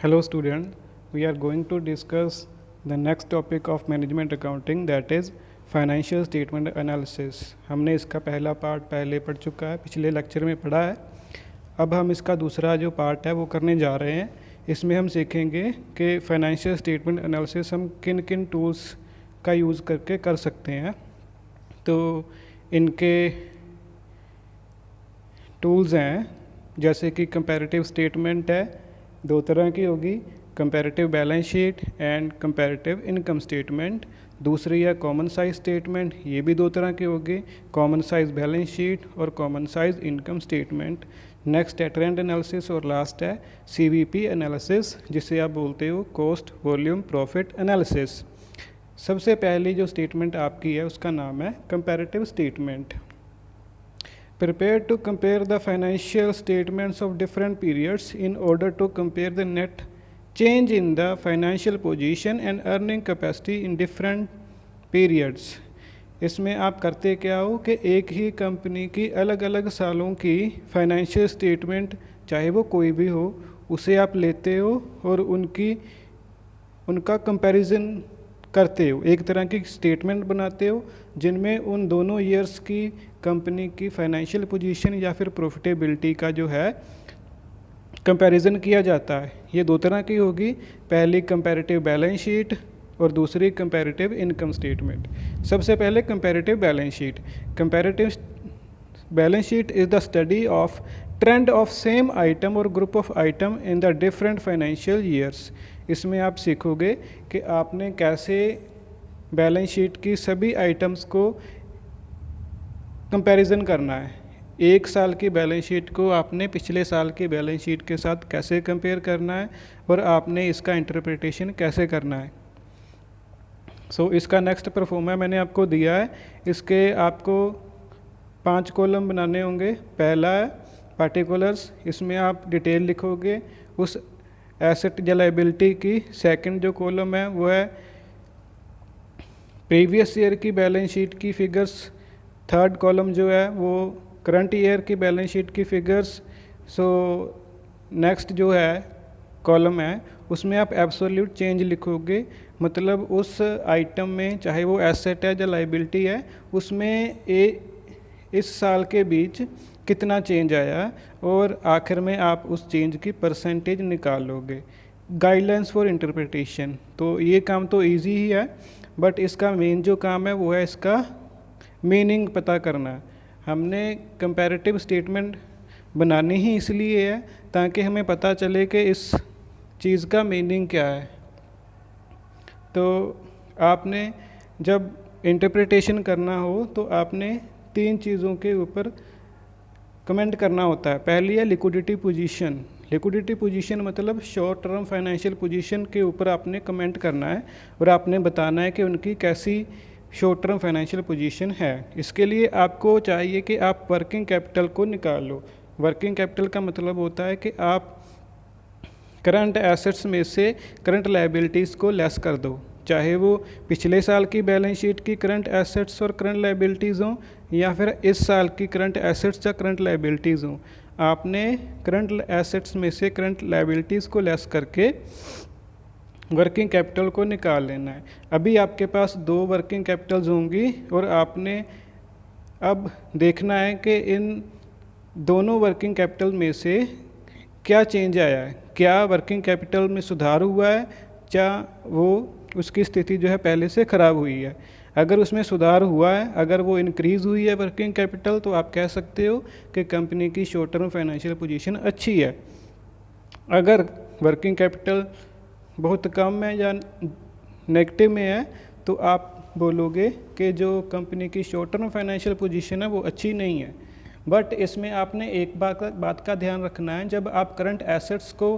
Hello student, we are going to discuss the next topic of management accounting, that is financial statement analysis। हमने इसका पहला part पहले पढ़ चुका है, पिछले लेक्चर में पढ़ा है। अब हम इसका दूसरा जो पार्ट है वो करने जा रहे हैं। इसमें हम सीखेंगे कि फाइनेंशियल स्टेटमेंट एनालिसिस हम किन किन टूल्स का यूज़ करके कर सकते हैं। तो इनके टूल्स हैं जैसे कि कंपैरेटिव स्टेटमेंट है, दो तरह की होगी, comparative balance sheet and comparative income statement. दूसरी है कॉमन साइज स्टेटमेंट, ये भी दो तरह की होगी, कॉमन साइज बैलेंस शीट और common size income statement. Next है ट्रेंड एनालिसिस और लास्ट है CVP एनालिसिस, जिसे आप बोलते हो कॉस्ट वॉल्यूम प्रॉफिट एनालिसिस। सबसे पहली जो स्टेटमेंट आपकी है उसका नाम है comparative statement. Prepared to compare the financial statements of different periods in order to compare the net change in the financial position and earning capacity in different periods। इसमें आप करते क्या हो कि एक ही कंपनी की अलग अलग सालों की फाइनेंशियल स्टेटमेंट, चाहे वो कोई भी हो, उसे आप लेते हो और उनका कंपैरिजन करते हो, एक तरह की स्टेटमेंट बनाते हो जिनमें उन दोनों ईयर्स की कंपनी की फाइनेंशियल पोजीशन या फिर प्रॉफिटेबिलिटी का जो है कंपैरिजन किया जाता है। ये दो तरह की होगी, पहली कंपैरेटिव बैलेंस शीट और दूसरी कंपैरेटिव इनकम स्टेटमेंट। सबसे पहले comparative balance sheet. Comparative balance sheet is the study of trend of same item और group of item in the different financial years. इसमें आप सीखोगे कि आपने कैसे बैलेंस शीट की सभी आइटम्स को कंपैरिजन करना है। एक साल की बैलेंस शीट को आपने पिछले साल की बैलेंस शीट के साथ कैसे कंपेयर करना है और आपने इसका इंटरप्रिटेशन कैसे करना है। इसका नेक्स्ट परफॉर्मा मैंने आपको दिया है। इसके आपको 5 कॉलम बनाने होंगे। पहला है पार्टिकुलर्स, इसमें आप डिटेल लिखोगे उस एसेट या लायबिलिटी की। सेकंड जो कॉलम है वो है प्रीवियस ईयर की बैलेंस शीट की फिगर्स। थर्ड कॉलम जो है वो करंट ईयर की बैलेंस शीट की फिगर्स। नेक्स्ट जो है कॉलम है उसमें आप एब्सोल्यूट चेंज लिखोगे, मतलब उस आइटम में चाहे वो एसेट है या लायबिलिटी है उसमें इस साल के बीच कितना चेंज आया और आखिर में आप उस चेंज की परसेंटेज निकालोगे। गाइडलाइंस फॉर इंटरप्रिटेशन, तो ये काम तो इजी ही है, बट इसका मेन जो काम है वो है इसका मीनिंग पता करना। हमने कंपैरेटिव स्टेटमेंट बनानी ही इसलिए है ताकि हमें पता चले कि इस चीज़ का मीनिंग क्या है। तो आपने जब इंटरप्रिटेशन करना हो तो आपने 3 चीज़ों के ऊपर कमेंट करना होता है। पहली है लिक्विडिटी पोजीशन। लिक्विडिटी पोजीशन मतलब शॉर्ट टर्म फाइनेंशियल पोजीशन के ऊपर आपने कमेंट करना है और आपने बताना है कि उनकी कैसी शॉर्ट टर्म फाइनेंशियल पोजीशन है। इसके लिए आपको चाहिए कि आप वर्किंग कैपिटल को निकाल लो। वर्किंग कैपिटल का मतलब होता है कि आप करंट एसेट्स में से करंट लायबिलिटीज़ को लेस कर दो, चाहे वो पिछले साल की बैलेंस शीट की करंट एसेट्स और करंट लायबिलिटीज़ हों या फिर इस साल की करंट एसेट्स या करंट लायबिलिटीज़ हों। आपने करंट एसेट्स में से करंट लायबिलिटीज़ को लेस करके वर्किंग कैपिटल को निकाल लेना है। अभी आपके पास 2 वर्किंग कैपिटल्स होंगी और आपने अब देखना है कि इन दोनों वर्किंग कैपिटल में से क्या चेंज आया है, क्या वर्किंग कैपिटल में सुधार हुआ है या वो उसकी स्थिति जो है पहले से ख़राब हुई है। अगर उसमें सुधार हुआ है, अगर वो इंक्रीज़ हुई है वर्किंग कैपिटल, तो आप कह सकते हो कि कंपनी की शॉर्ट टर्म फाइनेंशियल पोजीशन अच्छी है। अगर वर्किंग कैपिटल बहुत कम है या नेगेटिव में है तो आप बोलोगे कि जो कंपनी की शॉर्ट टर्म फाइनेंशियल पोजीशन है वो अच्छी नहीं है। बट इसमें आपने एक बात का ध्यान रखना है, जब आप करंट एसेट्स को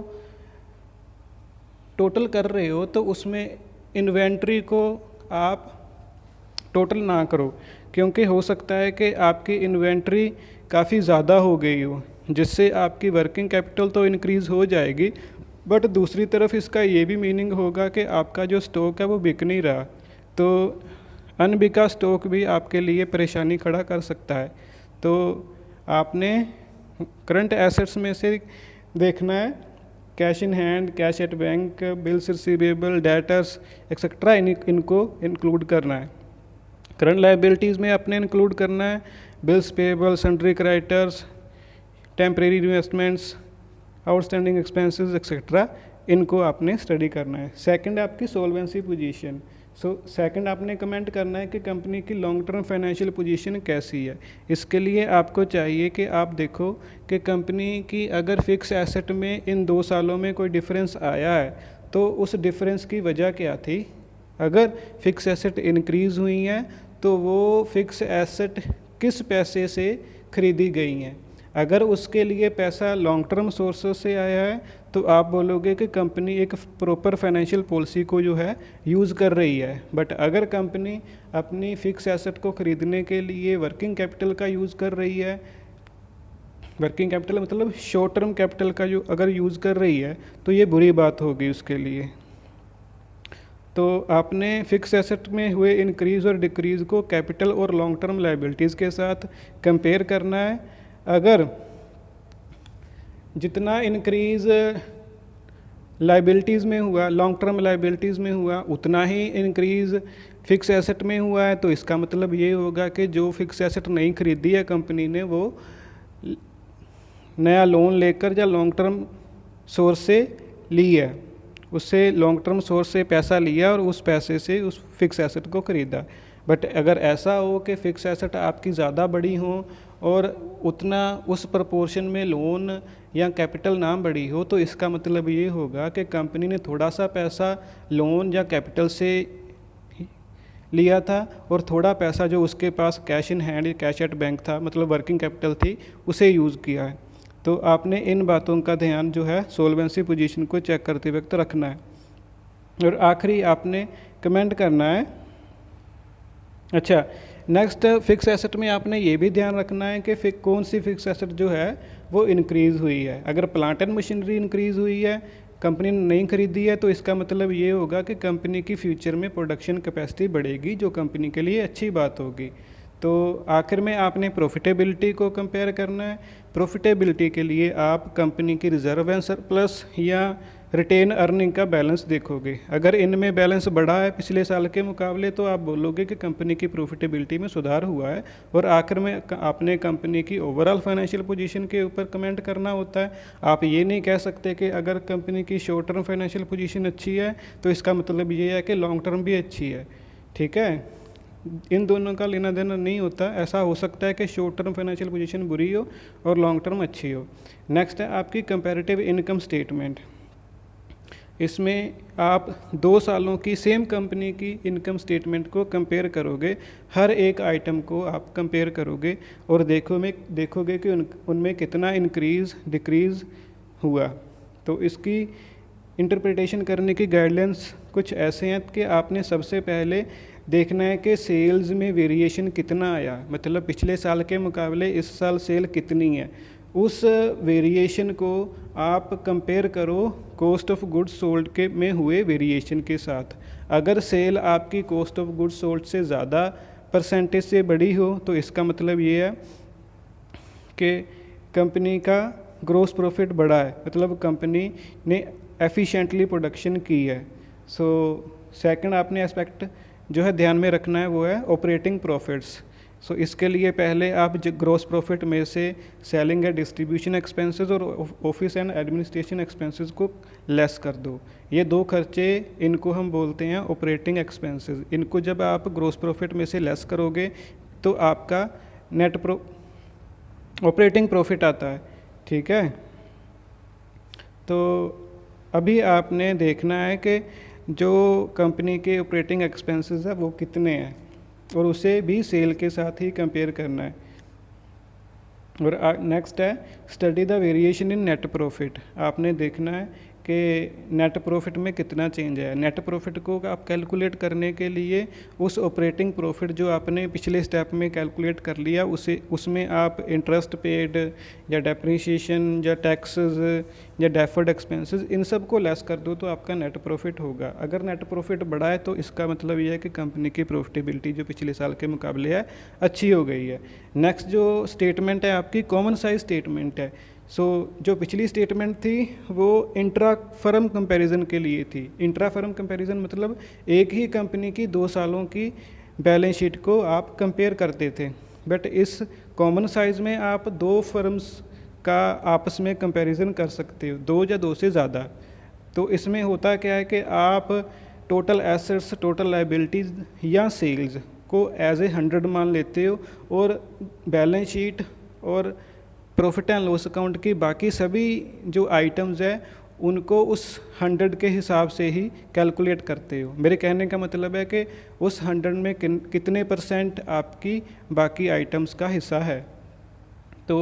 टोटल कर रहे हो तो उसमें इन्वेंट्री को आप टोटल ना करो, क्योंकि हो सकता है कि आपकी इन्वेंट्री काफ़ी ज़्यादा हो गई हो, जिससे आपकी वर्किंग कैपिटल तो इंक्रीज़ हो जाएगी, बट दूसरी तरफ इसका ये भी मीनिंग होगा कि आपका जो स्टॉक है वो बिक नहीं रहा, तो अनबिका स्टॉक भी आपके लिए परेशानी खड़ा कर सकता है। तो आपने करंट एसेट्स में से देखना है cash in hand, cash at bank, bills receivable, debtors etcetera इनको इंक्लूड करना है। करंट लाइबिलिटीज़ में अपने इंक्लूड करना है bills payable, sundry creditors, temporary investments, outstanding expenses etcetera, इनको आपने स्टडी करना है। सेकंड आपकी सोल्वेंसी पोजीशन। सेकंड आपने कमेंट करना है कि कंपनी की लॉन्ग टर्म फाइनेंशियल पोजीशन कैसी है। इसके लिए आपको चाहिए कि आप देखो कि कंपनी की अगर फिक्स एसेट में इन 2 सालों में कोई डिफरेंस आया है तो उस डिफरेंस की वजह क्या थी। अगर फिक्स एसेट इंक्रीज़ हुई हैं तो वो फिक्स एसेट किस पैसे से खरीदी गई हैं। अगर उसके लिए पैसा लॉन्ग टर्म सोर्सेस से आया है तो आप बोलोगे कि कंपनी एक प्रॉपर फाइनेंशियल पॉलिसी को जो है यूज़ कर रही है। बट अगर कंपनी अपनी फिक्स एसेट को ख़रीदने के लिए वर्किंग कैपिटल का यूज़ कर रही है, वर्किंग कैपिटल मतलब शॉर्ट टर्म कैपिटल का जो अगर यूज़ कर रही है तो ये बुरी बात होगी उसके लिए। तो आपने फिक्स एसेट में हुए इंक्रीज़ और डिक्रीज़ को कैपिटल और लॉन्ग टर्म लाइबिलिटीज़ के साथ कंपेयर करना है। अगर जितना इंक्रीज़ लाइबिलिटीज़ में हुआ, लॉन्ग टर्म लाइबिलिटीज़ में हुआ, उतना ही इंक्रीज़ फिक्स एसेट में हुआ है तो इसका मतलब ये होगा कि जो फिक्स एसेट नहीं खरीदी है कंपनी ने वो नया लोन लेकर या लॉन्ग टर्म सोर्स से ली है, उससे लॉन्ग टर्म सोर्स से पैसा लिया और उस पैसे से उस फिक्स एसेट को ख़रीदा। बट अगर ऐसा हो कि फ़िक्स एसेट आपकी ज़्यादा बड़ी हो और उतना उस प्रपोर्शन में लोन या कैपिटल ना बढ़ी हो तो इसका मतलब ये होगा कि कंपनी ने थोड़ा सा पैसा लोन या कैपिटल से लिया था और थोड़ा पैसा जो उसके पास cash in hand, cash at bank था, मतलब वर्किंग कैपिटल थी, उसे यूज़ किया है। तो आपने इन बातों का ध्यान जो है सोल्वेंसी पोजीशन को चेक करते वक्त रखना है। और आखिरी आपने कमेंट करना है। अच्छा, नेक्स्ट फिक्स एसेट में आपने ये भी ध्यान रखना है कि कौन सी फिक्स एसेट जो है वो इंक्रीज़ हुई है। अगर प्लांट एंड मशीनरी इंक्रीज़ हुई है, कंपनी ने नहीं खरीदी है, तो इसका मतलब ये होगा कि कंपनी की फ्यूचर में प्रोडक्शन कैपेसिटी बढ़ेगी, जो कंपनी के लिए अच्छी बात होगी। तो आखिर में आपने प्रॉफिटेबिलिटी को कंपेयर करना है। प्रॉफिटेबिलिटी के लिए आप कंपनी की रिजर्व एंड सरप्लस या रिटेन अर्निंग का बैलेंस देखोगे। अगर इनमें बैलेंस बढ़ा है पिछले साल के मुकाबले तो आप बोलोगे कि कंपनी की प्रॉफिटेबिलिटी में सुधार हुआ है। और आखिर में आपने कंपनी की ओवरऑल फाइनेंशियल पोजीशन के ऊपर कमेंट करना होता है। आप ये नहीं कह सकते कि अगर कंपनी की शॉर्ट टर्म फाइनेंशियल पोजीशन अच्छी है तो इसका मतलब ये है कि लॉन्ग टर्म भी अच्छी है। ठीक है, इन दोनों का लेना देना नहीं होता। ऐसा हो सकता है कि शॉर्ट टर्म फाइनेंशियल पोजीशन बुरी हो और लॉन्ग टर्म अच्छी हो। नेक्स्ट है आपकी कंपैरेटिव इनकम स्टेटमेंट। इसमें आप 2 सालों की सेम कंपनी की इनकम स्टेटमेंट को कंपेयर करोगे, हर एक आइटम को आप कंपेयर करोगे और देखोगे कि उनमें कितना इंक्रीज़ डिक्रीज़ हुआ। तो इसकी इंटरप्रिटेशन करने की गाइडलाइंस कुछ ऐसे हैं कि आपने सबसे पहले देखना है कि सेल्स में वेरिएशन कितना आया, मतलब पिछले साल के मुकाबले इस साल सेल कितनी है। उस वेरिएशन को आप कंपेयर करो कॉस्ट ऑफ गुड्स सोल्ड के में हुए वेरिएशन के साथ। अगर सेल आपकी कॉस्ट ऑफ गुड्स सोल्ड से ज़्यादा परसेंटेज से बड़ी हो तो इसका मतलब ये है कि कंपनी का ग्रॉस प्रॉफिट बढ़ा है, मतलब कंपनी ने एफिशिएंटली प्रोडक्शन की है। सो सेकंड आपने एस्पेक्ट जो है ध्यान में रखना है वो है ऑपरेटिंग प्रॉफिट्स। सो इसके लिए पहले आप ग्रॉस प्रॉफिट में से सेलिंग एंड डिस्ट्रीब्यूशन एक्सपेंसेस और ऑफिस एंड एडमिनिस्ट्रेशन एक्सपेंसेस को लेस कर दो। ये 2 खर्चे, इनको हम बोलते हैं ऑपरेटिंग एक्सपेंसेस। इनको जब आप ग्रॉस प्रॉफिट में से लेस करोगे तो आपका नेट ऑपरेटिंग प्रॉफिट आता है। ठीक है, तो अभी आपने देखना है कि जो कंपनी के ऑपरेटिंग एक्सपेंसेस है वो कितने हैं और उसे भी सेल के साथ ही कंपेयर करना है। और नेक्स्ट है study the variation in net profit. आपने देखना है कि नेट प्रॉफिट में कितना चेंज है। नेट प्रॉफिट को आप कैलकुलेट करने के लिए उस ऑपरेटिंग प्रॉफिट जो आपने पिछले स्टेप में कैलकुलेट कर लिया उसमें आप इंटरेस्ट पेड या डेप्रिसिएशन या टैक्सेस या डेफर्ड एक्सपेंसेस इन सब को लेस कर दो तो आपका नेट प्रॉफिट होगा। अगर नेट प्रॉफिट बढ़ा है तो इसका मतलब ये है कि कंपनी की प्रॉफिटेबिलिटी जो पिछले साल के मुकाबले है अच्छी हो गई है। नेक्स्ट जो स्टेटमेंट है आपकी कॉमन साइज स्टेटमेंट है। सो जो पिछली स्टेटमेंट थी वो इंट्रा फर्म कंपैरिजन के लिए थी। इंट्रा फर्म कंपैरिजन मतलब एक ही कंपनी की 2 सालों की बैलेंस शीट को आप कंपेयर करते थे, बट इस कॉमन साइज़ में आप 2 फर्म्स का आपस में कंपैरिजन कर सकते हो, 2 या 2 से ज़्यादा। तो इसमें होता क्या है कि आप टोटल एसेट्स, टोटल लायबिलिटीज़ या सेल्स को एज ए 100 मान लेते हो और बैलेंस शीट और प्रॉफिट एंड लॉस अकाउंट की बाकी सभी जो आइटम्स है उनको उस 100 के हिसाब से ही कैलकुलेट करते हो। मेरे कहने का मतलब है कि उस 100 में कितने % आपकी बाकी आइटम्स का हिस्सा है। तो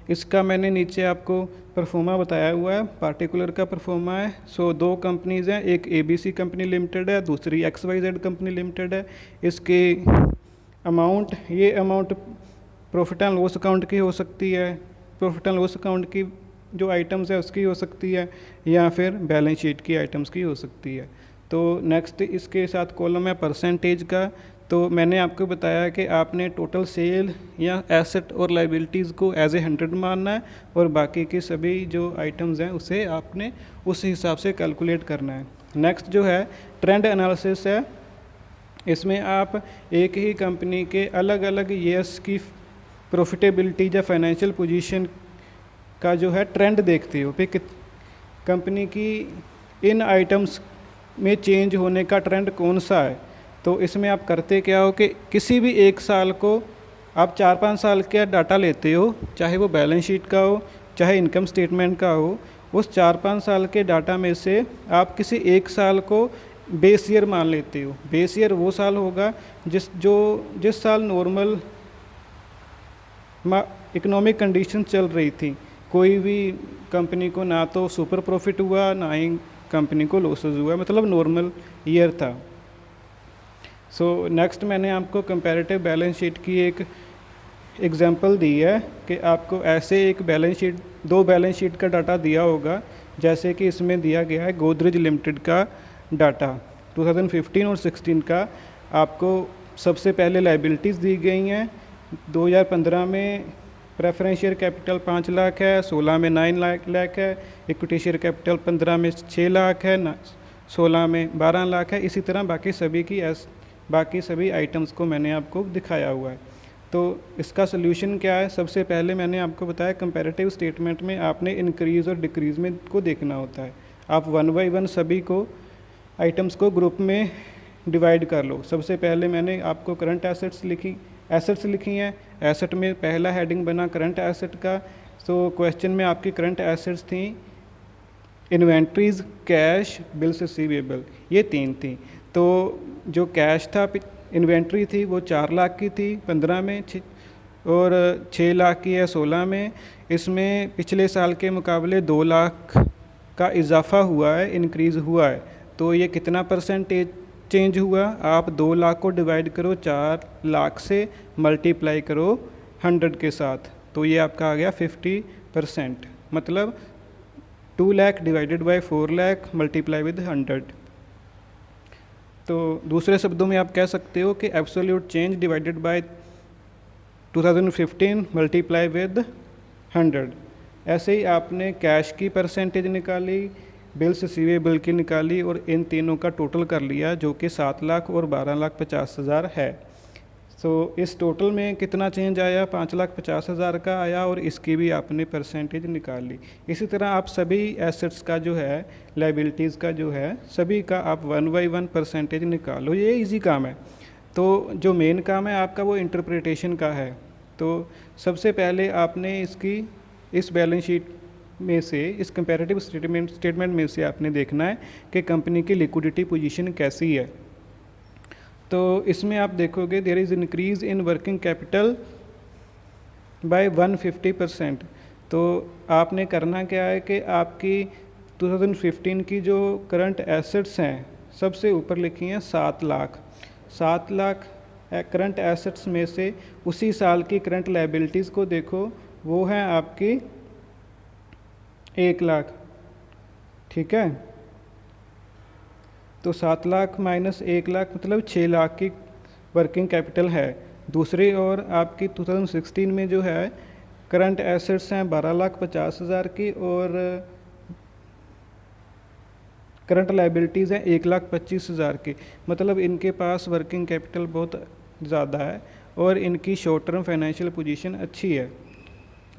इसका मैंने नीचे आपको परफॉर्मा बताया हुआ है, पार्टिकुलर का परफॉर्मा है। सो 2 कंपनीज़ हैं, एक ABC कंपनी लिमिटेड है, दूसरी XYZ कंपनी लिमिटेड है। इसके अमाउंट, ये amount profit and loss account की हो सकती है, प्रॉफिट एंड लॉस अकाउंट की जो आइटम्स है उसकी हो सकती है, या फिर बैलेंस शीट की आइटम्स की हो सकती है। तो नेक्स्ट इसके साथ कॉलम है परसेंटेज का। तो मैंने आपको बताया कि आपने टोटल सेल या एसेट और लाइबिलिटीज़ को एज ए 100 मानना है और बाकी के सभी जो आइटम्स हैं उसे आपने उस हिसाब से कैलकुलेट करना है। नेक्स्ट जो है ट्रेंड एनालिसिस है। इसमें आप एक ही कंपनी के अलग अलग ईयर्स की प्रॉफिटेबिलिटी या फाइनेंशियल पोजीशन का जो है ट्रेंड देखते हो कि कंपनी की इन आइटम्स में चेंज होने का ट्रेंड कौन सा है। तो इसमें आप करते क्या हो कि किसी भी एक साल को आप 4-5 साल का डाटा लेते हो, चाहे वो बैलेंस शीट का हो चाहे इनकम स्टेटमेंट का हो। उस 4-5 साल के डाटा में से आप किसी एक साल को बेस ईयर मान लेते हो। बेस ईयर वो साल होगा जिस साल नॉर्मल इकोनॉमिक कंडीशन चल रही थी, कोई भी कंपनी को ना तो सुपर प्रॉफिट हुआ ना ही कंपनी को लॉसेस हुआ, मतलब नॉर्मल ईयर था। सो नेक्स्ट मैंने आपको कंपैरेटिव बैलेंस शीट की एक एग्जांपल दी है कि आपको ऐसे एक बैलेंस शीट, 2 बैलेंस शीट का डाटा दिया होगा, जैसे कि इसमें दिया गया है गोदरेज लिमिटेड का डाटा 2015 और 16 का। आपको सबसे पहले लाइबिलिटीज़ दी गई हैं। 2015 में प्रेफरेंस शेयर कैपिटल 5 लाख है, 16 में 9 लाख है, इक्विटी शेयर कैपिटल 15 में 6 लाख है, 16 में 12 लाख है। इसी तरह बाकी सभी आइटम्स को मैंने आपको दिखाया हुआ है। तो इसका सोल्यूशन क्या है? सबसे पहले मैंने आपको बताया कंपैरेटिव स्टेटमेंट में आपने इंक्रीज़ और डिक्रीज़ में को देखना होता है। आप 1 बाय 1 सभी को आइटम्स को ग्रुप में डिवाइड कर लो। सबसे पहले मैंने आपको करंट एसेट्स लिखी हैं। एसेट में पहला हेडिंग बना करंट एसेट का। तो क्वेश्चन में आपकी करंट एसेट्स थी इन्वेंट्रीज़, कैश, बिल्स रिसीवेबल, ये 3 थी। तो जो कैश था, इन्वेंट्री थी वो 4 लाख की थी 15 में, और 6 लाख की है 16 में। इसमें पिछले साल के मुकाबले 2 लाख का इजाफा हुआ है, इंक्रीज़ हुआ है। तो ये कितना परसेंटेज चेंज हुआ? आप 2 लाख को डिवाइड करो 4 लाख से, मल्टीप्लाई करो 100 के साथ, तो ये आपका आ गया 50%। मतलब 2 lakh divided by 4 lakh multiply with 100। तो दूसरे शब्दों में आप कह सकते हो कि absolute change divided by 2015 multiply with 100। ऐसे ही आपने कैश की परसेंटेज निकाली, बिल्स रिसीवेबल की निकाली और इन तीनों का टोटल कर लिया, जो कि 7 लाख और 12,50,000 है। सो इस टोटल में कितना चेंज आया? 5,50,000 का आया, और इसकी भी आपने परसेंटेज निकाल ली। इसी तरह आप सभी एसेट्स का जो है, लाइबिलिटीज़ का जो है, सभी का आप 1 बाय 1 परसेंटेज निकालो। ये इजी काम है। तो जो मेन काम है आपका वो इंटरप्रिटेशन का है। तो सबसे पहले आपने इस बैलेंस शीट में से, इस कंपैरेटिव स्टेटमेंट में से आपने देखना है कि कंपनी की लिक्विडिटी पोजीशन कैसी है। तो इसमें आप देखोगे there is increase in working capital by 150%। तो आपने करना क्या है कि आपकी 2015 की जो करंट एसेट्स हैं, सबसे ऊपर लिखी हैं 7 लाख। 7 लाख करंट एसेट्स में से उसी साल की करंट लायबिलिटीज़ को देखो, वो हैं आपकी 1 लाख। ठीक है, तो 7 लाख माइनस 1 लाख मतलब 6 लाख की वर्किंग कैपिटल है। दूसरी ओर आपकी 2016 में जो है करंट एसेट्स हैं 12,50,000 की और करंट लाइबिलिटीज़ हैं 1,25,000 की। मतलब इनके पास वर्किंग कैपिटल बहुत ज़्यादा है और इनकी शॉर्ट टर्म फाइनेंशियल पोजीशन अच्छी है,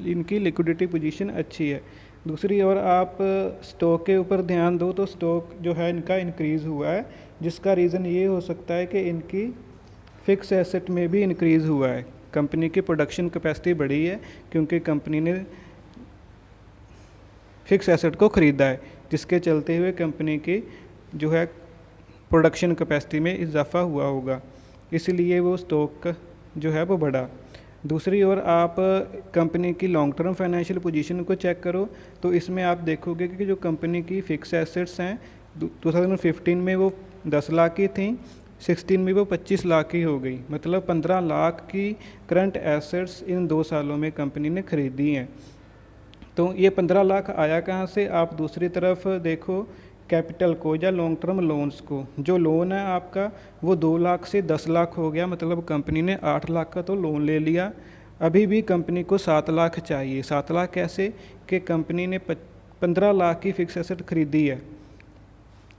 इनकी लिक्विडिटी पोजीशन अच्छी है। दूसरी ओर आप स्टॉक के ऊपर ध्यान दो तो स्टॉक जो है इनका इंक्रीज़ हुआ है, जिसका रीज़न ये हो सकता है कि इनकी फ़िक्स एसेट में भी इंक्रीज़ हुआ है। कंपनी की प्रोडक्शन कैपेसिटी बढ़ी है क्योंकि कंपनी ने फ़िक्स एसेट को ख़रीदा है, जिसके चलते हुए कंपनी की जो है प्रोडक्शन कैपेसिटी में इजाफा हुआ होगा, इसलिए वो स्टॉक जो है वो बढ़ा। दूसरी ओर आप कंपनी की लॉन्ग टर्म फाइनेंशियल पोजीशन को चेक करो तो इसमें आप देखोगे कि जो कंपनी की फ़िक्स एसेट्स हैं 2015 में वो 10 लाख की थी, 16 में वो 25 लाख की हो गई। मतलब 15 लाख की करंट एसेट्स इन 2 सालों में कंपनी ने ख़रीदी हैं। तो ये 15 लाख आया कहाँ से? आप दूसरी तरफ देखो कैपिटल को या लॉन्ग टर्म लोन्स को। जो लोन है आपका वो 2 लाख से 10 लाख हो गया, मतलब कंपनी ने 8 लाख का तो लोन ले लिया। अभी भी कंपनी को 7 लाख चाहिए। 7 लाख कैसे? कि कंपनी ने 15 लाख की फ़िक्स एसेट खरीदी है,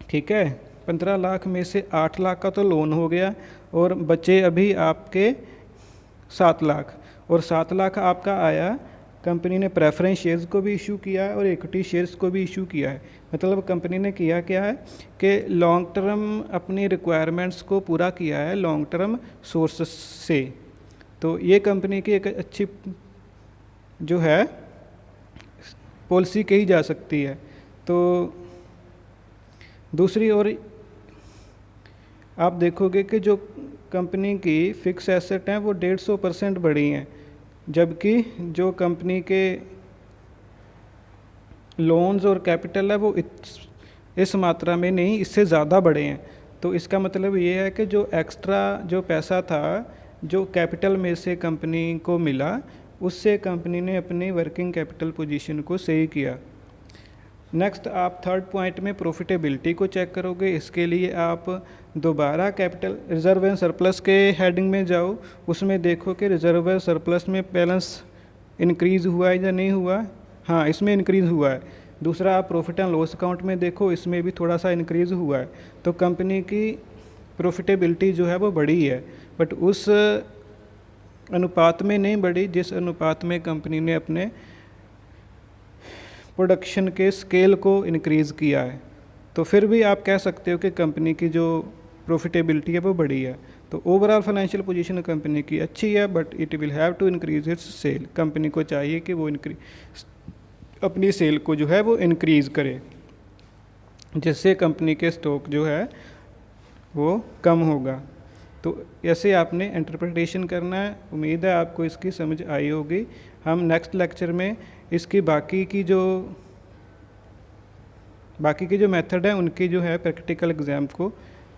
ठीक है। 15 लाख में से 8 लाख का तो लोन हो गया और बचे अभी आपके 7 लाख, और 7 लाख आपका आया, कंपनी ने प्रेफरेंस शेयर्स को भी इशू किया है और इक्विटी शेयर्स को भी इशू किया है। मतलब कंपनी ने किया क्या है कि लॉन्ग टर्म अपनी रिक्वायरमेंट्स को पूरा किया है लॉन्ग टर्म सोर्सेस से। तो ये कंपनी की एक अच्छी जो है पॉलिसी कही जा सकती है। तो दूसरी ओर आप देखोगे कि जो कंपनी की फ़िक्स एसेट हैं वो 150% बढ़ी हैं, जबकि जो कंपनी के लोन्स और कैपिटल है वो इस मात्रा में नहीं, इससे ज़्यादा बढ़े हैं। तो इसका मतलब ये है कि जो एक्स्ट्रा जो पैसा था जो कैपिटल में से कंपनी को मिला, उससे कंपनी ने अपनी वर्किंग कैपिटल पोजीशन को सही किया। नेक्स्ट आप थर्ड पॉइंट में प्रॉफिटेबिलिटी को चेक करोगे। इसके लिए आप दोबारा कैपिटल रिजर्व एंड सरप्लस के हेडिंग में जाओ, उसमें देखो कि रिजर्व एंड सरप्लस में बैलेंस इंक्रीज़ हुआ है या नहीं हुआ। हाँ, इसमें इंक्रीज़ हुआ है। दूसरा आप प्रॉफिट एंड लॉस अकाउंट में देखो, इसमें भी थोड़ा सा इंक्रीज़ हुआ है। तो कंपनी की प्रॉफिटेबिलिटी जो है वो बढ़ी है, बट उस अनुपात में नहीं बढ़ी जिस अनुपात में कंपनी ने अपने प्रोडक्शन के स्केल को इंक्रीज़ किया है। तो फिर भी आप कह सकते हो कि कंपनी की जो प्रॉफिटेबिलिटी है वो बढ़ी है। तो ओवरऑल फाइनेंशियल पोजीशन कंपनी की अच्छी है, but it will have to increase its sale. Company को चाहिए कि वो अपनी सेल को जो है वो इंक्रीज़ करे, जिससे कंपनी के स्टॉक जो है वो कम होगा। तो ऐसे आपने इंटरप्रिटेशन करना है। उम्मीद है आपको इसकी समझ आई होगी। हम नेक्स्ट लेक्चर में इसकी बाकी की जो मेथड है उनकी जो है प्रैक्टिकल एग्ज़ाम को